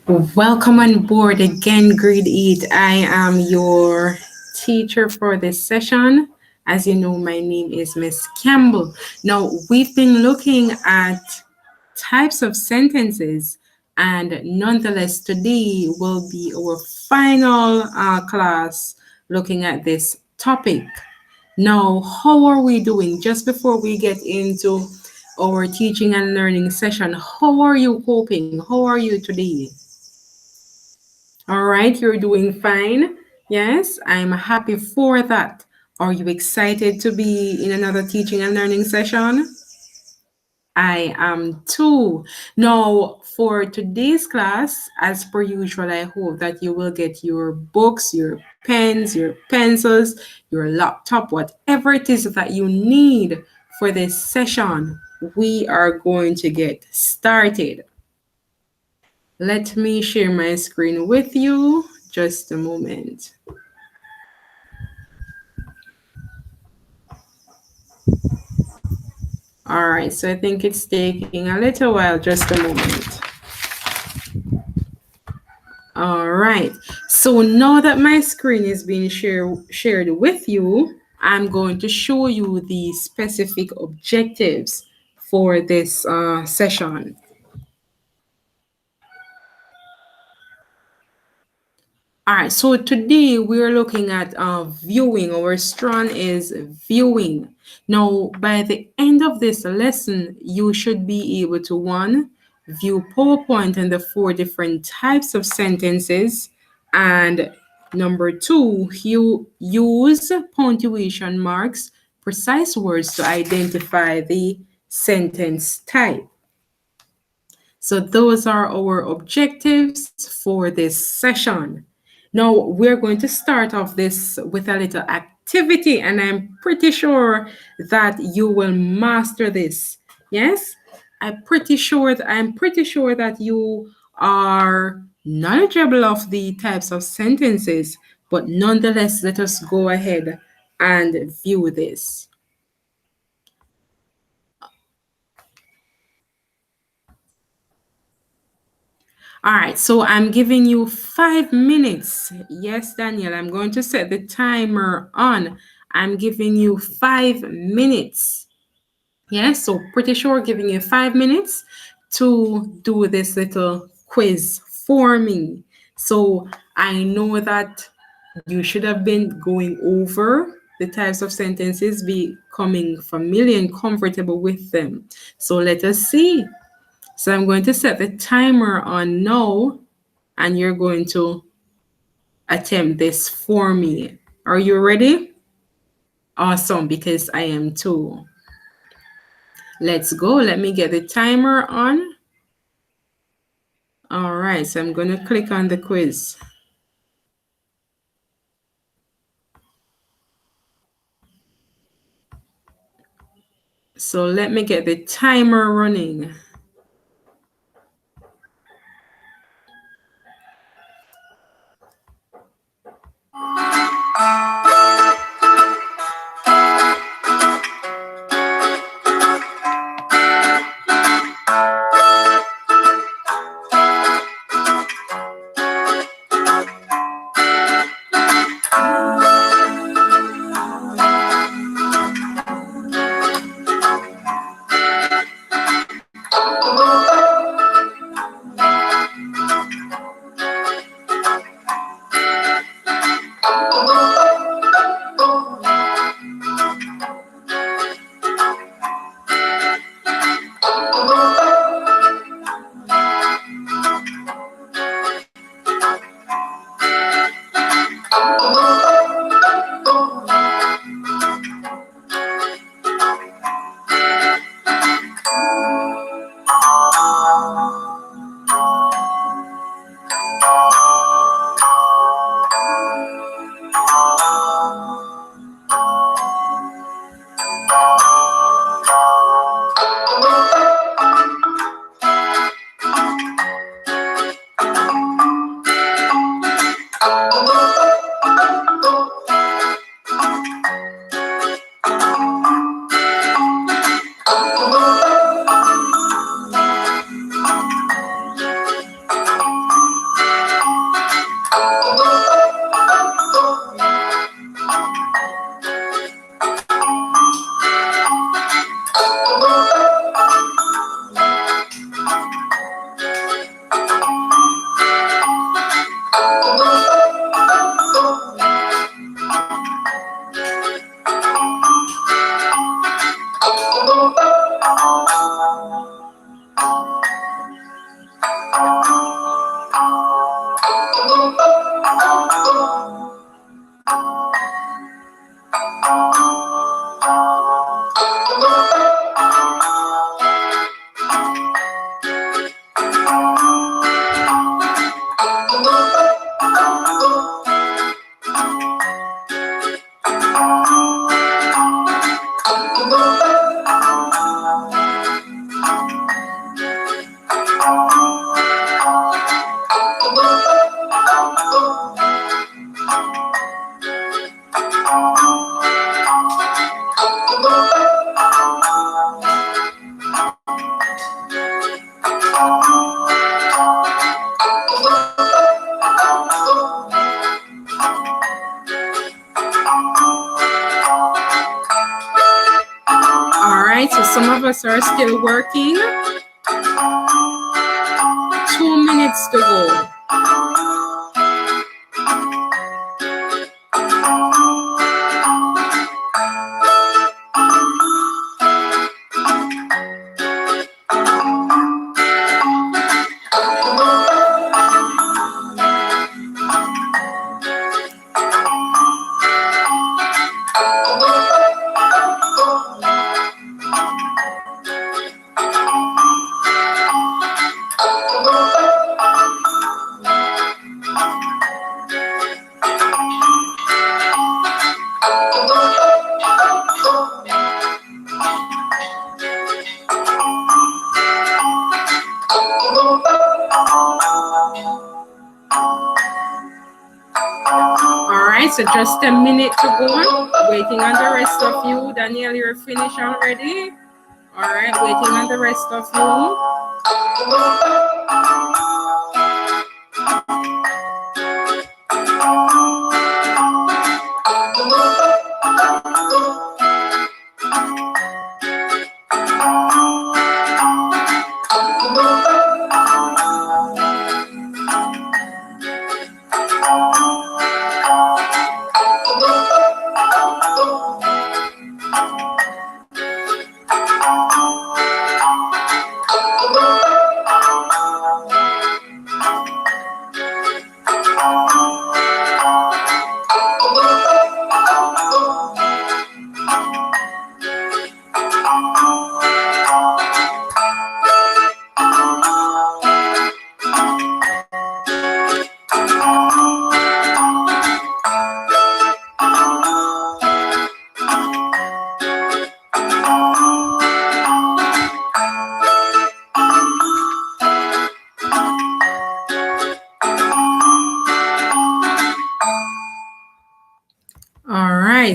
Welcome on board again, Grade 8. I am your teacher for this session. As you know, my name is Miss Campbell. Now, we've been looking at types of sentences, and nonetheless, today will be our final class looking at this topic. Now, how are we doing? Just before we get into our teaching and learning session, how are you coping? How are you today? All right, you're doing fine. Yes, I'm happy for that. Are you excited to be in another teaching and learning session? I am too. Now, for today's class, as per usual, I hope that you will get your books, your pens, your pencils, your laptop, whatever it is that you need for this session. We are going to get started. Let me share my screen with you. Just a moment. All right, so I think it's taking a little while, just a moment. All right, so now that my screen is being shared with you, I'm going to show you the specific objectives for this session. All right, so today we're looking at viewing. Our strand is viewing. Now, by the end of this lesson, you should be able to, one, view PowerPoint and the 4 different types of sentences, and number 2, you use punctuation marks, precise words to identify the sentence type. So those are our objectives for this session. Now we're going to start off this with a little activity, and I'm pretty sure that you will master this. Yes, I'm pretty sure that you are knowledgeable of the types of sentences, but nonetheless, let us go ahead and view this. All right, so I'm giving you 5 minutes. Yes, Daniel, I'm going to set the timer on. I'm giving you 5 minutes. Yes, so pretty sure giving you 5 minutes to do this little quiz for me. So I know that you should have been going over the types of sentences, becoming familiar and comfortable with them. So let us see. So I'm going to set the timer on now, and you're going to attempt this for me. Are you ready? Awesome, because I am too. Let's go. Let me get the timer on. All right, so I'm going to click on the quiz. So let me get the timer running. right, so some of us are still working. 2 minutes to go. So just a minute to go. Waiting on the rest of you. Daniel, you're finished already? All right, waiting on the rest of you.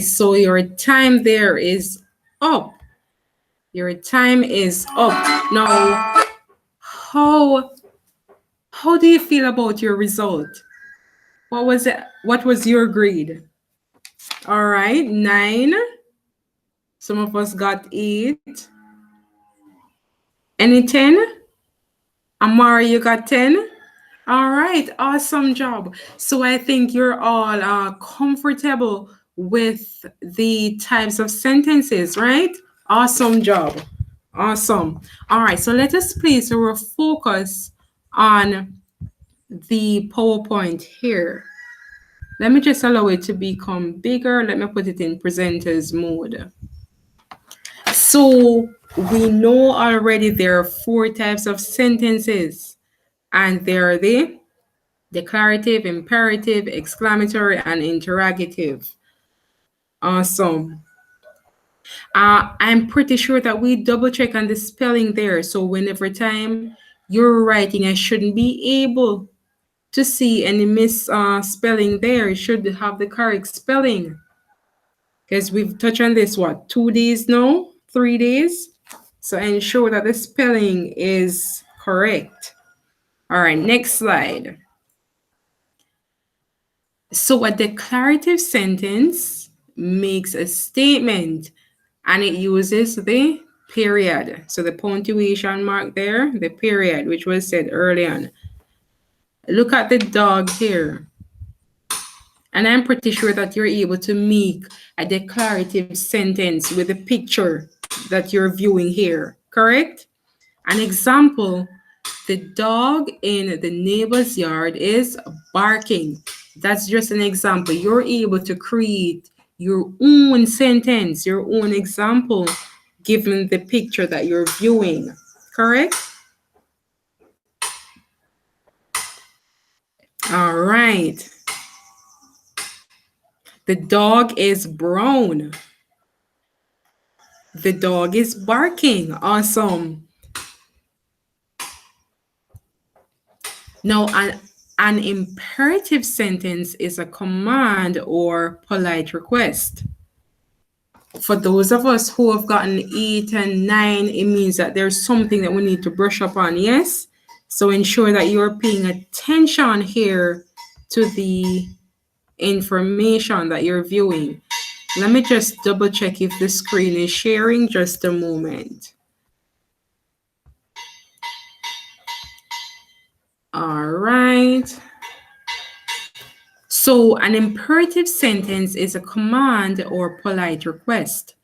So your time there is up. Your time is up. Now, how do you feel about your result? What was it? What was your grade? All right, 9. Some of us got 8. Any 10? Amara, you got 10? All right, awesome job. So I think you're all comfortable with the types of sentences, right? Awesome job. Awesome. All right, so let us please focus on the PowerPoint here. Let me just allow it to become bigger. Let me put it in presenters mode. So we know already there are 4 types of sentences, and they are the declarative, imperative, exclamatory, and interrogative. Awesome. I'm pretty sure that we double check on the spelling there. So whenever time you're writing, I shouldn't be able to see any misspelling there. It should have the correct spelling. Because we've touched on this, 2 days now? 3 days? So ensure that the spelling is correct. All right, next slide. So a declarative sentence makes a statement and it uses the period. So the punctuation mark there, the period, which was said early on. Look at the dog here. And I'm pretty sure that you're able to make a declarative sentence with the picture that you're viewing here, correct? An example, the dog in the neighbor's yard is barking. That's just an example. You're able to create your own sentence, your own example, given the picture that you're viewing, correct? All right. The dog is brown. The dog is barking. Awesome. Now, an imperative sentence is a command or polite request. For those of us who have gotten 8 and 9, it means that there's something that we need to brush up on, yes? So ensure that you're paying attention here to the information that you're viewing. Let me just double check if the screen is sharing. Just a moment. All right. So an imperative sentence is a command or polite request.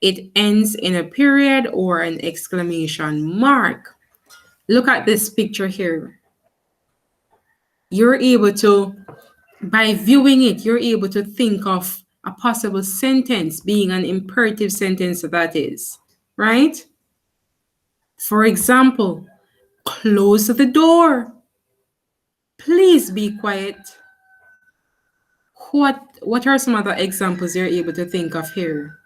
It ends in a period or an exclamation mark. Look at this picture here. You're able to, by viewing it, you're able to think of a possible sentence being an imperative sentence, that is, right? For example, close the door. Please be quiet. What are some other examples you're able to think of here?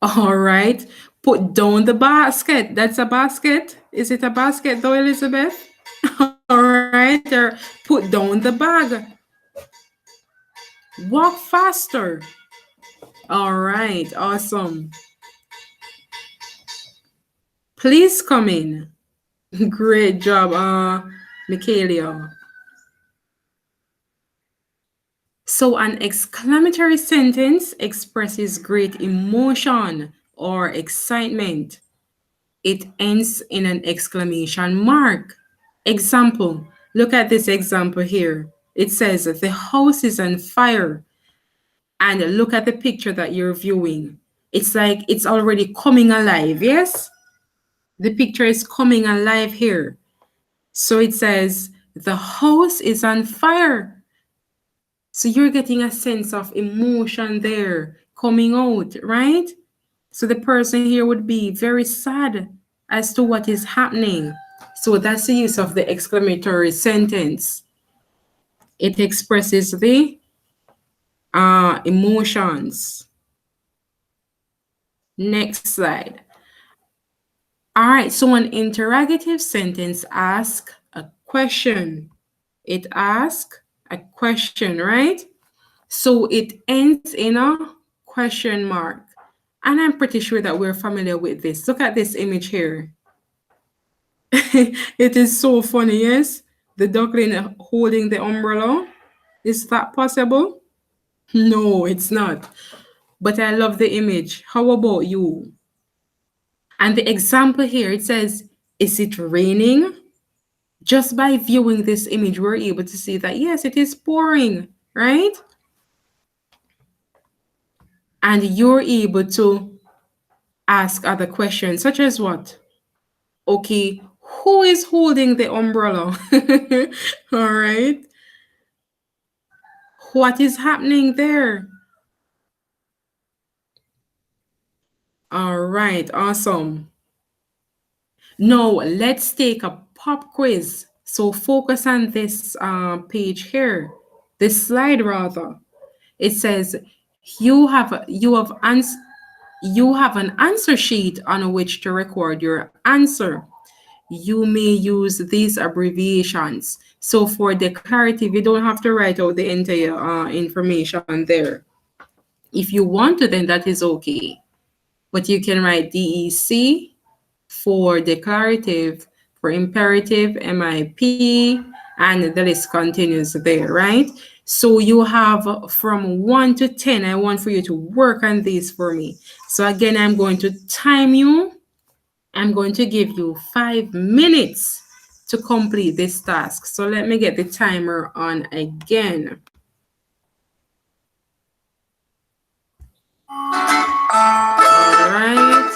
All right. Put down the basket. That's a basket. Is it a basket though, Elizabeth? All right. Or put down the bag. Walk faster. All right. Awesome. Please come in. Great job, Michaelia. So an exclamatory sentence expresses great emotion or excitement. It ends in an exclamation mark. Example, look at this example here. It says the house is on fire. And look at the picture that you're viewing. It's like it's already coming alive, yes? The picture is coming alive here. So it says the house is on fire. So you're getting a sense of emotion there coming out, right? So the person here would be very sad as to what is happening. So that's the use of the exclamatory sentence. It expresses the emotions. Next slide. All right, so an interrogative sentence asks a question. It asks a question, right? So it ends in a question mark. And I'm pretty sure that we're familiar with this. Look at this image here. It is so funny, yes? The duckling holding the umbrella. Is that possible? No, it's not. But I love the image. How about you? And the example here, it says, is it raining? Just by viewing this image, we're able to see that, yes, it is pouring, right? And you're able to ask other questions, such as what? Okay, who is holding the umbrella? All right. What is happening there? All right, awesome. Now, let's take a pop quiz. So focus on this page here, this slide rather. It says you have an answer sheet on which to record your answer. You may use these abbreviations. So for declarative, you don't have to write out the entire information there. If you want to, then that is okay. But you can write DEC for declarative, for imperative, MIP, and the list continues there, right? So you have from 1 to 10. I want for you to work on this for me. So again, I'm going to time you. I'm going to give you 5 minutes to complete this task. So let me get the timer on again. All right.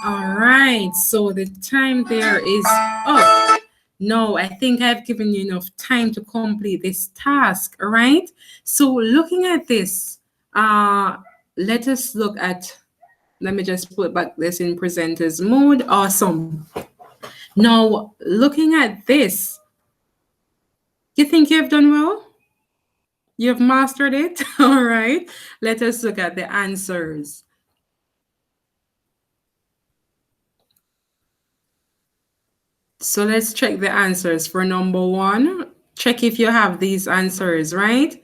All right, so the time there is up. No, I think I've given you enough time to complete this task, all right? So looking at this, let us look at, let me just put back this in presenters mode. Awesome. Now, looking at this, you think you've done well? You've mastered it? All right. Let us look at the answers. So let's check the answers for number one. Check if you have these answers, right?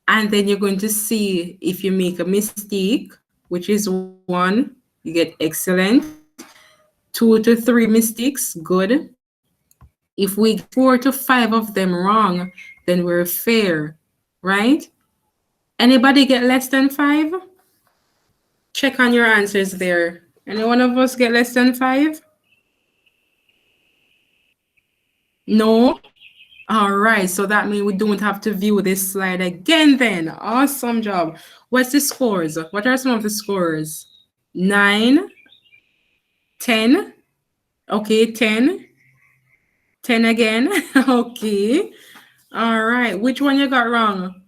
And then you're going to see if you make a mistake, which is one, you get excellent. 2 to 3 mistakes, good. If we get 4 to 5 of them wrong, then we're fair, right? Anybody get less than 5? Check on your answers there. Any one of us get less than 5? No? All right, so that means we don't have to view this slide again then. Awesome job. What's the scores? What are some of the scores? 9, 10. Okay, 10. 10 again. Okay. All right. Which one you got wrong?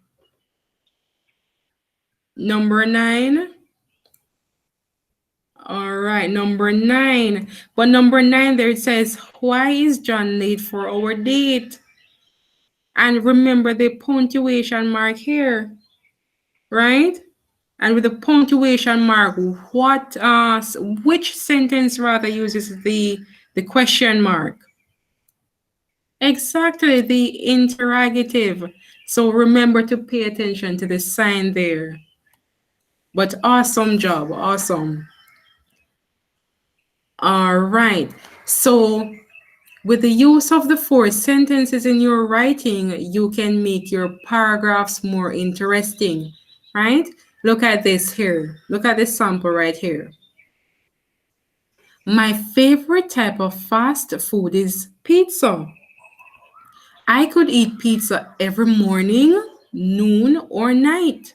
Number 9. All right, number 9. But number 9 there it says, why is John late for our date? And remember the punctuation mark here, right? And with the punctuation mark, which sentence rather uses the question mark? Exactly, the interrogative. So remember to pay attention to the sign there. But awesome job, awesome. All right, so with the use of the 4 sentences in your writing, you can make your paragraphs more interesting, right? Look at this here. Look at this sample right here. My favorite type of fast food is pizza. I could eat pizza every morning, noon, or night.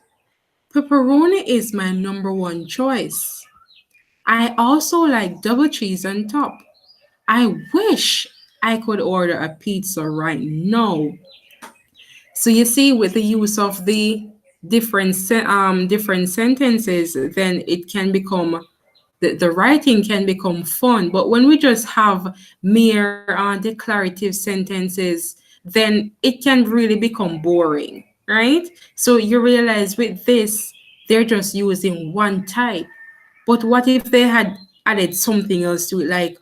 Pepperoni is my number one choice. I also like double cheese on top. I wish I could order a pizza right now. So you see, with the use of the different sentences, then it can become the writing can become fun. But when we just have mere declarative sentences, then it can really become boring, right? So you realize with this, they're just using one type. But what if they had added something else to it, like,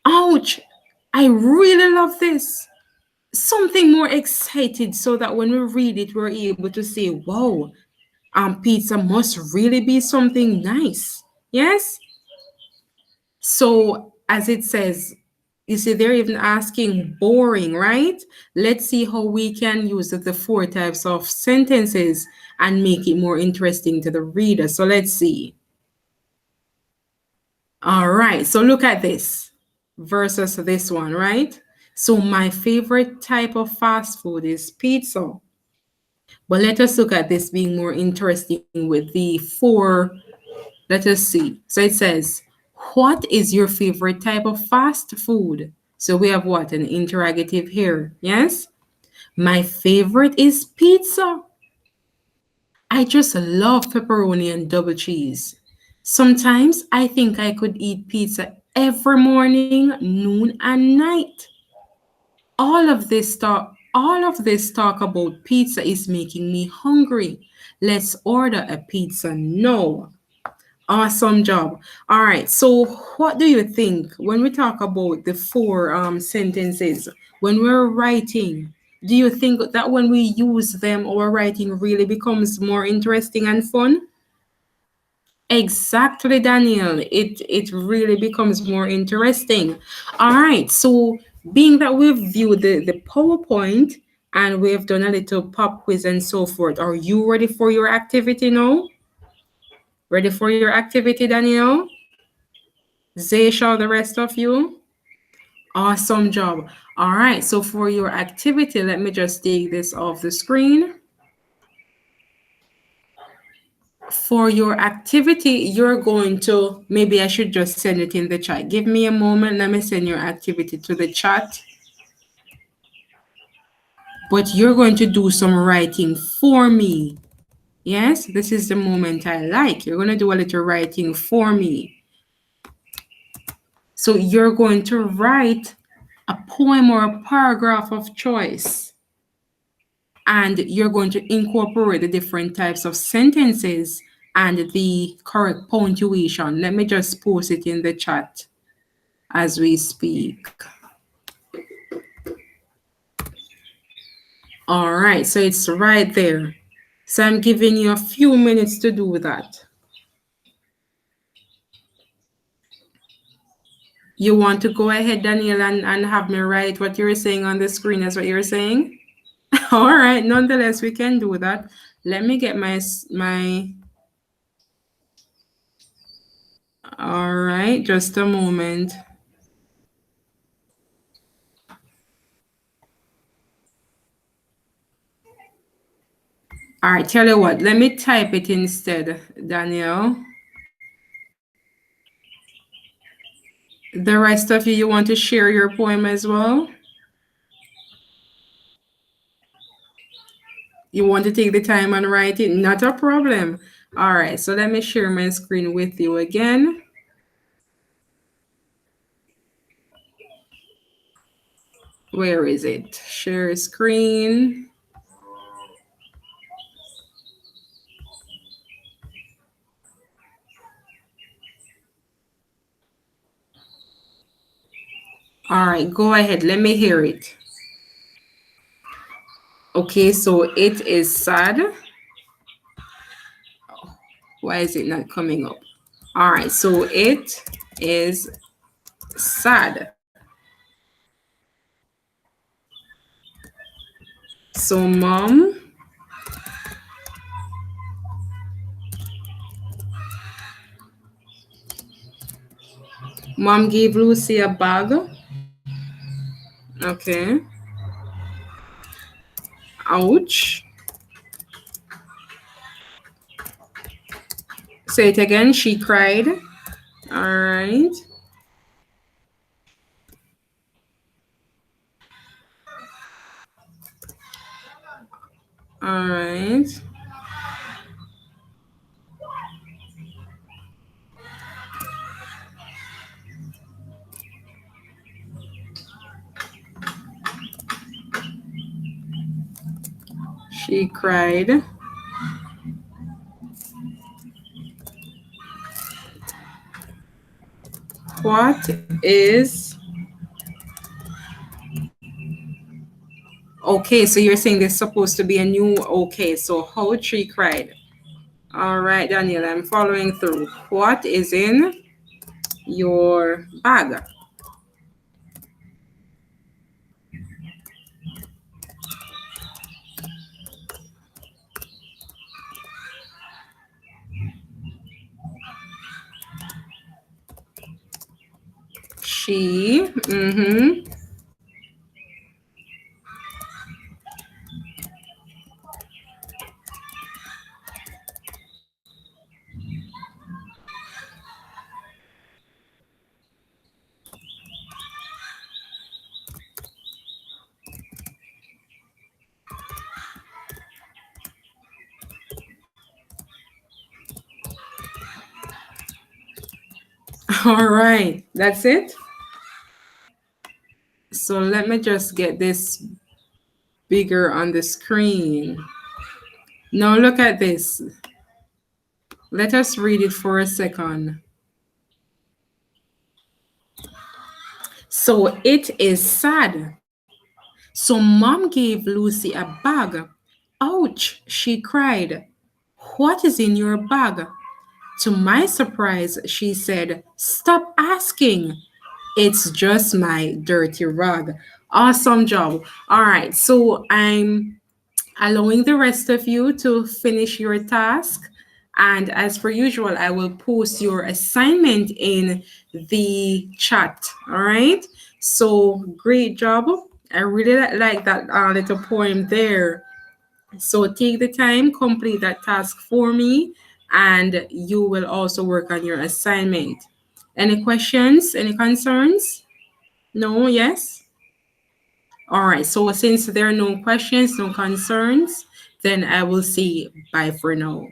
ouch, I really love this. Something more excited so that when we read it, we're able to say, wow, pizza must really be something nice. Yes? So, as it says, you see, they're even asking boring, right? Let's see how we can use the 4 types of sentences and make it more interesting to the reader. So, let's see. All right, so look at this versus this one, right? So, my favorite type of fast food is pizza. But let us look at this being more interesting with the 4. Let us see. So it says, what is your favorite type of fast food? So we have what? An interrogative here. Yes? My favorite is pizza. I just love pepperoni and double cheese. Sometimes I think I could eat pizza every morning, noon, and night. All of this talk about pizza is making me hungry. Let's order a pizza now. Awesome job. All right. So, what do you think when we talk about the four sentences when we're writing? Do you think that when we use them, our writing really becomes more interesting and fun? Exactly, Daniel. It really becomes more interesting. All right. So, being that we've viewed the PowerPoint and we've done a little pop quiz and so forth, are you ready for your activity now? Ready for your activity, Daniel? Zaysha, the rest of you? Awesome job. All right, so for your activity, let me just take this off the screen. For your activity, you're going to, maybe I should just send it in the chat. Give me a moment. Let me send your activity to the chat. But you're going to do some writing for me. Yes, this is the moment I like. You're going to do a little writing for me. So you're going to write a poem or a paragraph of choice. And you're going to incorporate the different types of sentences and the correct punctuation. Let me just post it in the chat as we speak. All right, so it's right there. So I'm giving you a few minutes to do that. You want to go ahead, Daniel, and have me write what you're saying on the screen as what you're saying? All right, nonetheless, we can do that. Let me get my. All right, just a moment. All right, tell you what, let me type it instead, Danielle. The rest of you want to share your poem as well? You want to take the time and write it? Not a problem. All right, so let me share my screen with you again. Where is it? Share screen. All right, go ahead. Let me hear it. Okay, so it is sad. Why is it not coming up? All right, so it is sad. So mom gave Lucy a bag. Okay. Ouch. Say it again. She cried. All right. All right. She cried. What is. Okay, so you're saying there's supposed to be a new. Okay, so how she cried. All right, Daniel, I'm following through. What is in your bag? She. Mm-hmm. All right, that's it. So let me just get this bigger on the screen. Now look at this. Let us read it for a second. So it is sad. So mom gave Lucy a bag. Ouch, she cried. What is in your bag? To my surprise, she said, Stop asking. It's just my dirty rug. Awesome job. All right, so I'm allowing the rest of you to finish your task. And as per usual, I will post your assignment in the chat. All right. So great job. I really like that little poem there. So take the time, complete that task for me, and you will also work on your assignment. Any questions? Any concerns? No? Yes? All right. So since there are no questions, no concerns, then I will say bye for now.